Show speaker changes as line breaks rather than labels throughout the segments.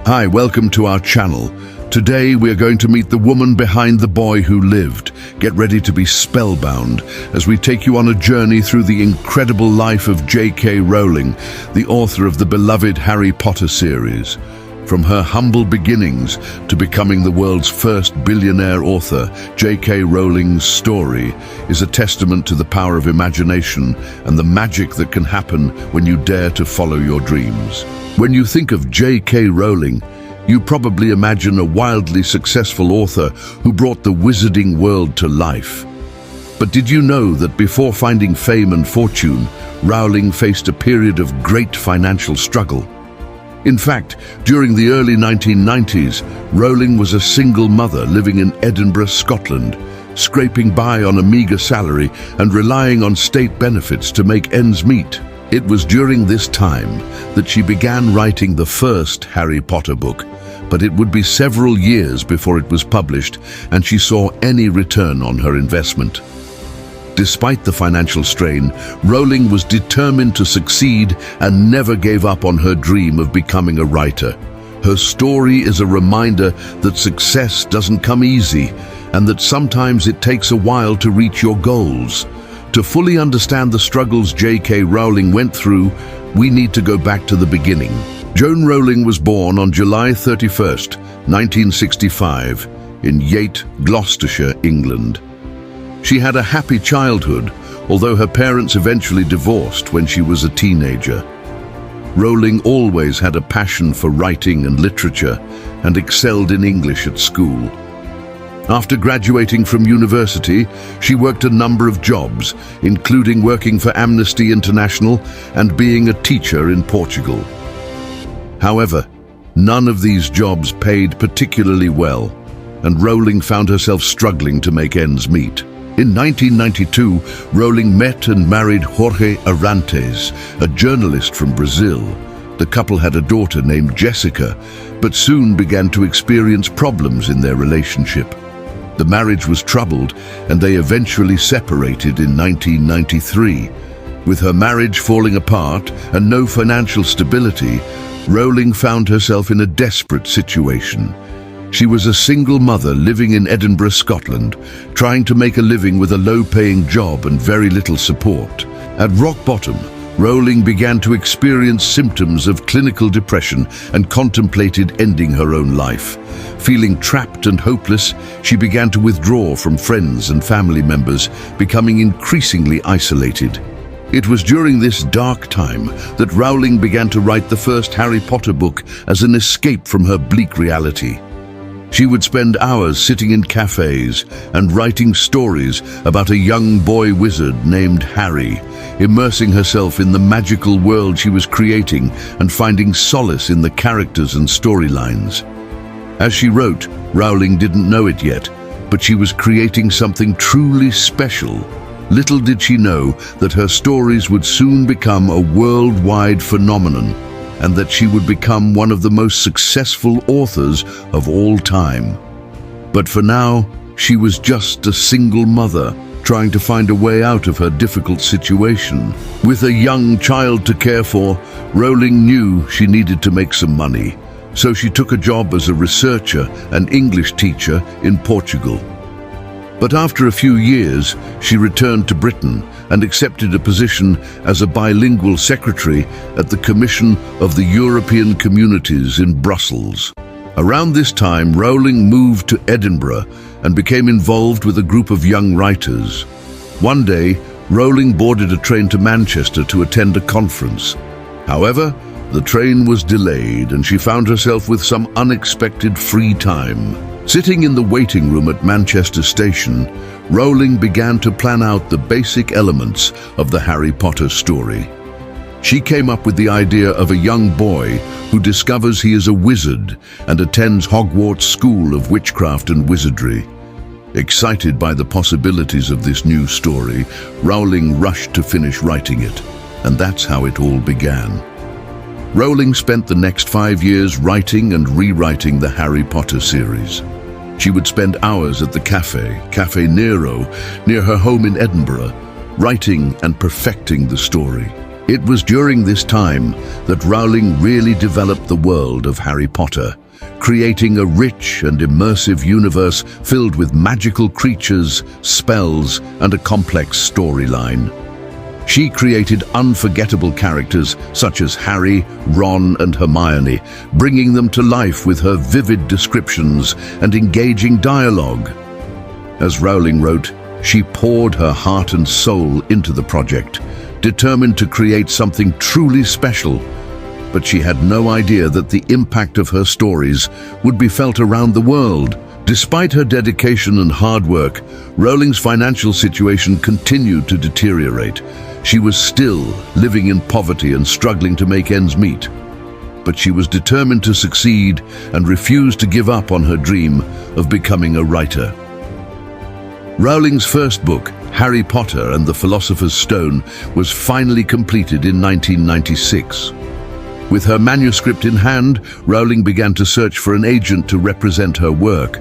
Hi, welcome to our channel. Today we're going to meet the woman behind The Boy Who Lived. Get ready to be spellbound as we take you on a journey through the incredible life of J.K. Rowling, the author of the beloved Harry Potter series. From her humble beginnings to becoming the world's first billionaire author, J.K. Rowling's story is a testament to the power of imagination and the magic that can happen when you dare to follow your dreams. When you think of J.K. Rowling, you probably imagine a wildly successful author who brought the wizarding world to life. But did you know that before finding fame and fortune, Rowling faced a period of great financial struggle? In fact, during the early 1990s, Rowling was a single mother living in Edinburgh, Scotland, scraping by on a meager salary and relying on state benefits to make ends meet. It was during this time that she began writing the first Harry Potter book, but it would be several years before it was published and she saw any return on her investment. Despite the financial strain, Rowling was determined to succeed and never gave up on her dream of becoming a writer. Her story is a reminder that success doesn't come easy and that sometimes it takes a while to reach your goals. To fully understand the struggles J.K. Rowling went through, we need to go back to the beginning. Joan Rowling was born on July 31st, 1965, in Yate, Gloucestershire, England. She had a happy childhood, although her parents eventually divorced when she was a teenager. Rowling always had a passion for writing and literature and excelled in English at school. After graduating from university, she worked a number of jobs, including working for Amnesty International and being a teacher in Portugal. However, none of these jobs paid particularly well, and Rowling found herself struggling to make ends meet. In 1992, Rowling met and married Jorge Arantes, a journalist from Brazil. The couple had a daughter named Jessica, but soon began to experience problems in their relationship. The marriage was troubled, and they eventually separated in 1993. With her marriage falling apart and no financial stability, Rowling found herself in a desperate situation. She was a single mother living in Edinburgh, Scotland, trying to make a living with a low-paying job and very little support. At rock bottom, Rowling began to experience symptoms of clinical depression and contemplated ending her own life. Feeling trapped and hopeless, she began to withdraw from friends and family members, becoming increasingly isolated. It was during this dark time that Rowling began to write the first Harry Potter book as an escape from her bleak reality. She would spend hours sitting in cafes and writing stories about a young boy wizard named Harry, immersing herself in the magical world she was creating and finding solace in the characters and storylines. As she wrote, Rowling didn't know it yet, but she was creating something truly special. Little did she know that her stories would soon become a worldwide phenomenon, and that she would become one of the most successful authors of all time. But for now, she was just a single mother, trying to find a way out of her difficult situation. With a young child to care for, Rowling knew she needed to make some money, so she took a job as a researcher and English teacher in Portugal. But after a few years, she returned to Britain and accepted a position as a bilingual secretary at the Commission of the European Communities in Brussels. Around this time, Rowling moved to Edinburgh and became involved with a group of young writers. One day, Rowling boarded a train to Manchester to attend a conference. However, the train was delayed and she found herself with some unexpected free time. Sitting in the waiting room at Manchester Station, Rowling began to plan out the basic elements of the Harry Potter story. She came up with the idea of a young boy who discovers he is a wizard and attends Hogwarts School of Witchcraft and Wizardry. Excited by the possibilities of this new story, Rowling rushed to finish writing it, and that's how it all began. Rowling spent the next 5 years writing and rewriting the Harry Potter series. She would spend hours at the Cafe Nero, near her home in Edinburgh, writing and perfecting the story. It was during this time that Rowling really developed the world of Harry Potter, creating a rich and immersive universe filled with magical creatures, spells, and a complex storyline. She created unforgettable characters such as Harry, Ron, and Hermione, bringing them to life with her vivid descriptions and engaging dialogue. As Rowling wrote, she poured her heart and soul into the project, determined to create something truly special. But she had no idea that the impact of her stories would be felt around the world. Despite her dedication and hard work, Rowling's financial situation continued to deteriorate. She was still living in poverty and struggling to make ends meet. But she was determined to succeed and refused to give up on her dream of becoming a writer. Rowling's first book, Harry Potter and the Philosopher's Stone, was finally completed in 1996. With her manuscript in hand, Rowling began to search for an agent to represent her work.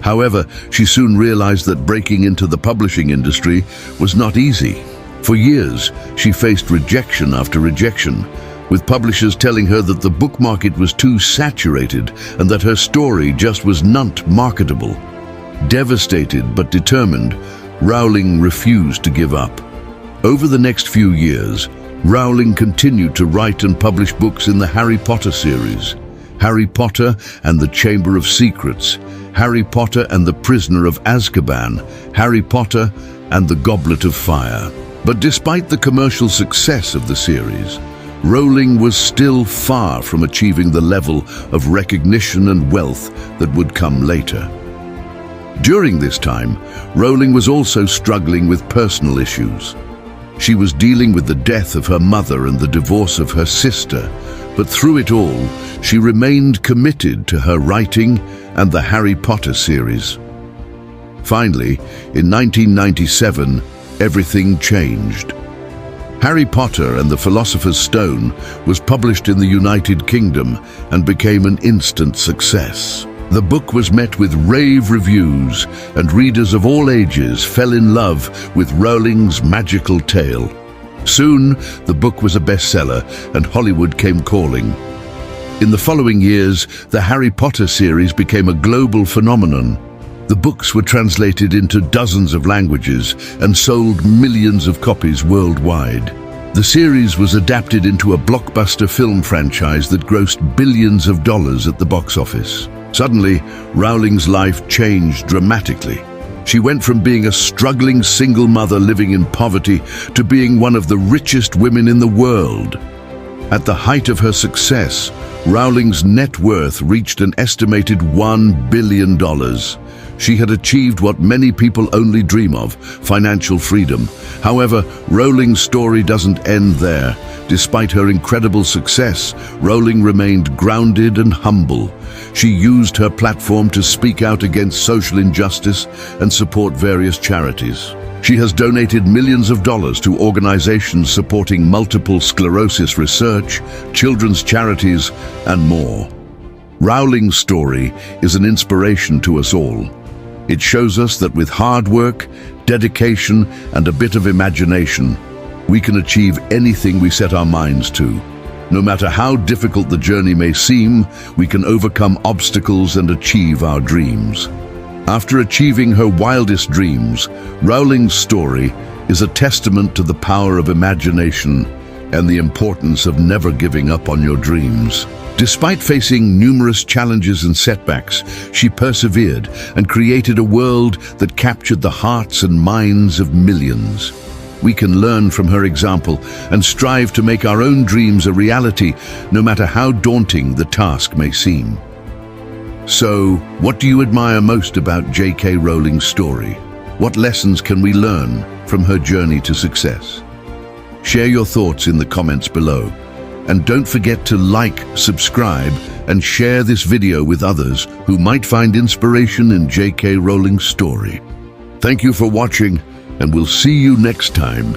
However, she soon realized that breaking into the publishing industry was not easy. For years, she faced rejection after rejection, with publishers telling her that the book market was too saturated and that her story just was not marketable. Devastated but determined, Rowling refused to give up. Over the next few years, Rowling continued to write and publish books in the Harry Potter series: Harry Potter and the Chamber of Secrets, Harry Potter and the Prisoner of Azkaban, Harry Potter and the Goblet of Fire. But despite the commercial success of the series, Rowling was still far from achieving the level of recognition and wealth that would come later. During this time, Rowling was also struggling with personal issues. She was dealing with the death of her mother and the divorce of her sister, but through it all, she remained committed to her writing and the Harry Potter series. Finally, in 1997, everything changed. Harry Potter and the Philosopher's Stone was published in the United Kingdom and became an instant success. The book was met with rave reviews, and readers of all ages fell in love with Rowling's magical tale. Soon, the book was a bestseller, and Hollywood came calling. In the following years, the Harry Potter series became a global phenomenon. The books were translated into dozens of languages and sold millions of copies worldwide. The series was adapted into a blockbuster film franchise that grossed billions of dollars at the box office. Suddenly, Rowling's life changed dramatically. She went from being a struggling single mother living in poverty to being one of the richest women in the world. At the height of her success, Rowling's net worth reached an estimated $1 billion. She had achieved what many people only dream of: financial freedom. However, Rowling's story doesn't end there. Despite her incredible success, Rowling remained grounded and humble. She used her platform to speak out against social injustice and support various charities. She has donated millions of dollars to organizations supporting multiple sclerosis research, children's charities, and more. Rowling's story is an inspiration to us all. It shows us that with hard work, dedication, and a bit of imagination, we can achieve anything we set our minds to. No matter how difficult the journey may seem, we can overcome obstacles and achieve our dreams. After achieving her wildest dreams, Rowling's story is a testament to the power of imagination and the importance of never giving up on your dreams. Despite facing numerous challenges and setbacks, she persevered and created a world that captured the hearts and minds of millions. We can learn from her example and strive to make our own dreams a reality, no matter how daunting the task may seem. So, what do you admire most about J.K. Rowling's story? What lessons can we learn from her journey to success? Share your thoughts in the comments below. And don't forget to like, subscribe, and share this video with others who might find inspiration in J.K. Rowling's story. Thank you for watching, and we'll see you next time.